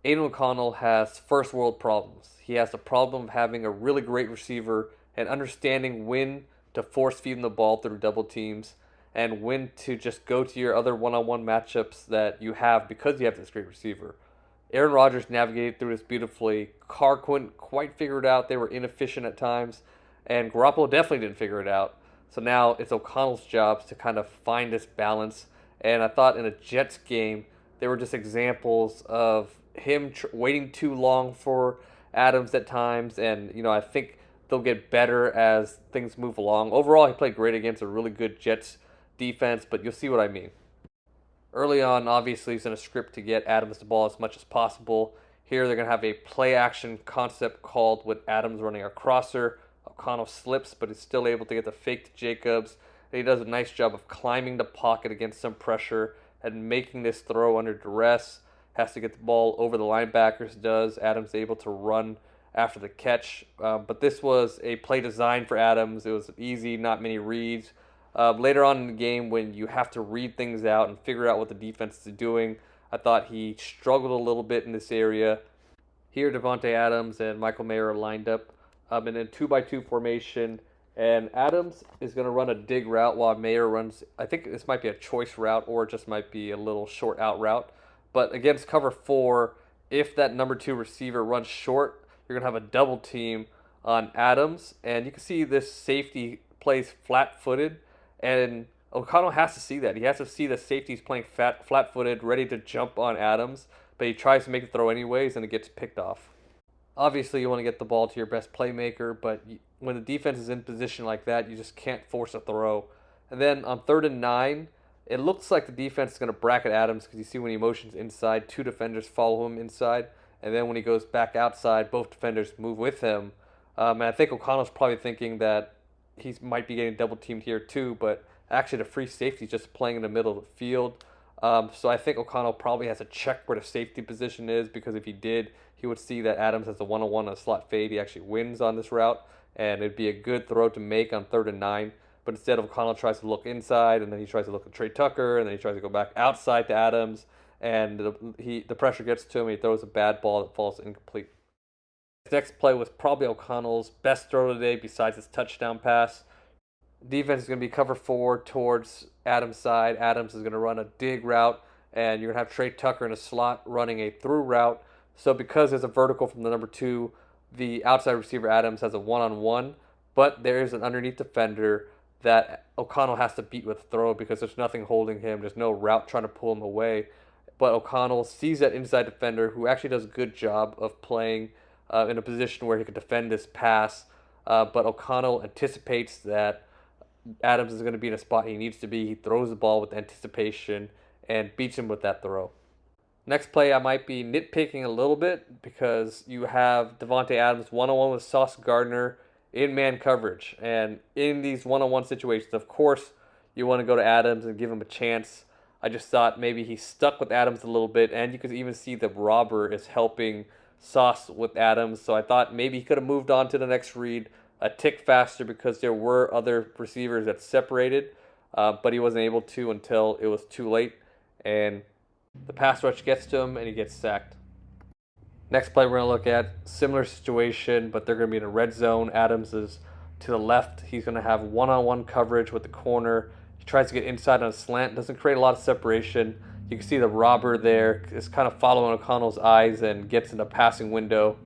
Aidan O'Connell has first world problems. He has the problem of having a really great receiver and understanding when to force feed him the ball through double teams and when to just go to your other one-on-one matchups that you have because you have this great receiver. Aaron Rodgers navigated through this beautifully. Carr couldn't quite figure it out. They were inefficient at times, and Garoppolo definitely didn't figure it out. So now it's O'Connell's job to kind of find this balance. And I thought in a Jets game, they were just examples of him waiting too long for Adams at times, and I think they'll get better as things move along. Overall, he played great against a really good Jets defense, but you'll see what I mean. Early on, obviously, he's in a script to get Adams the ball as much as possible. Here, they're going to have a play action concept called with Adams running a crosser. O'Connell slips, but is still able to get the fake to Jacobs. And he does a nice job of climbing the pocket against some pressure and making this throw under duress. Has to get the ball over the linebackers, does. Adams able to run after the catch. But this was a play designed for Adams. It was easy, not many reads. Later on in the game, when you have to read things out and figure out what the defense is doing, I thought he struggled a little bit in this area. Here, Davante Adams and Michael Mayer are lined up in a 2-by-2 formation, and Adams is going to run a dig route while Mayer runs. I think this might be a choice route or it just might be a little short out route. But against cover 4, if that number 2 receiver runs short, you're going to have a double team on Adams, and you can see this safety plays flat-footed. And O'Connell has to see that. He has to see the safety's playing flat-footed, ready to jump on Adams, but he tries to make the throw anyways, and it gets picked off. Obviously, you want to get the ball to your best playmaker, but when the defense is in position like that, you just can't force a throw. And then on 3rd and 9, it looks like the defense is going to bracket Adams because you see when he motions inside, 2 defenders follow him inside, and then when he goes back outside, both defenders move with him. And I think O'Connell's probably thinking that he might be getting double teamed here too, but actually the free safety is just playing in the middle of the field. So I think O'Connell probably has to check where the safety position is, because if he did, he would see that Adams has a one-on-one on a slot fade. He actually wins on this route, and it'd be a good throw to make on 3rd and 9. But instead, O'Connell tries to look inside, and then he tries to look at Trey Tucker, and then he tries to go back outside to Adams, and the pressure gets to him, and he throws a bad ball that falls incomplete. His next play was probably O'Connell's best throw today besides his touchdown pass. Defense is going to be cover 4 towards Adams' side. Adams is going to run a dig route, and you're going to have Trey Tucker in a slot running a through route. So because there's a vertical from the number 2, the outside receiver Adams has a one-on-one, but there is an underneath defender that O'Connell has to beat with a throw because there's nothing holding him. There's no route trying to pull him away. But O'Connell sees that inside defender who actually does a good job of playing in a position where he could defend this pass. But O'Connell anticipates that Adams is going to be in a spot he needs to be. He throws the ball with anticipation and beats him with that throw. Next play, I might be nitpicking a little bit because you have Davante Adams one-on-one with Sauce Gardner in man coverage. And in these one-on-one situations, of course, you want to go to Adams and give him a chance. I just thought maybe he stuck with Adams a little bit, and you could even see the robber is helping Sauce with Adams. So I thought maybe he could have moved on to the next read a tick faster because there were other receivers that separated, but he wasn't able to until it was too late. And the pass rush gets to him, and he gets sacked. Next play we're going to look at, similar situation, but they're going to be in a red zone. Adams is to the left. He's going to have one-on-one coverage with the corner. He tries to get inside on a slant. Doesn't create a lot of separation. You can see the robber there is kind of following O'Connell's eyes and gets in a passing window.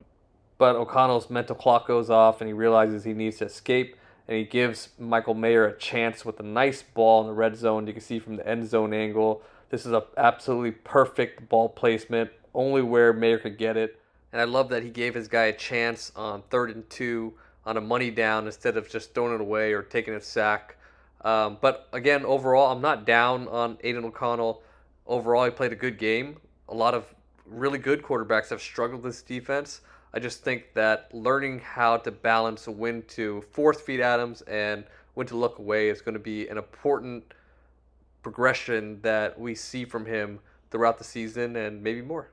But O'Connell's mental clock goes off, and he realizes he needs to escape, and he gives Michael Mayer a chance with a nice ball in the red zone. You can see from the end zone angle, this is an absolutely perfect ball placement, only where Mayer could get it. And I love that he gave his guy a chance on 3rd and 2 on a money down instead of just throwing it away or taking a sack. But again, overall, I'm not down on Aidan O'Connell. Overall, he played a good game. A lot of really good quarterbacks have struggled with this defense. I just think that learning how to balance when to force feed Adams and when to look away is going to be an important progression that we see from him throughout the season and maybe more.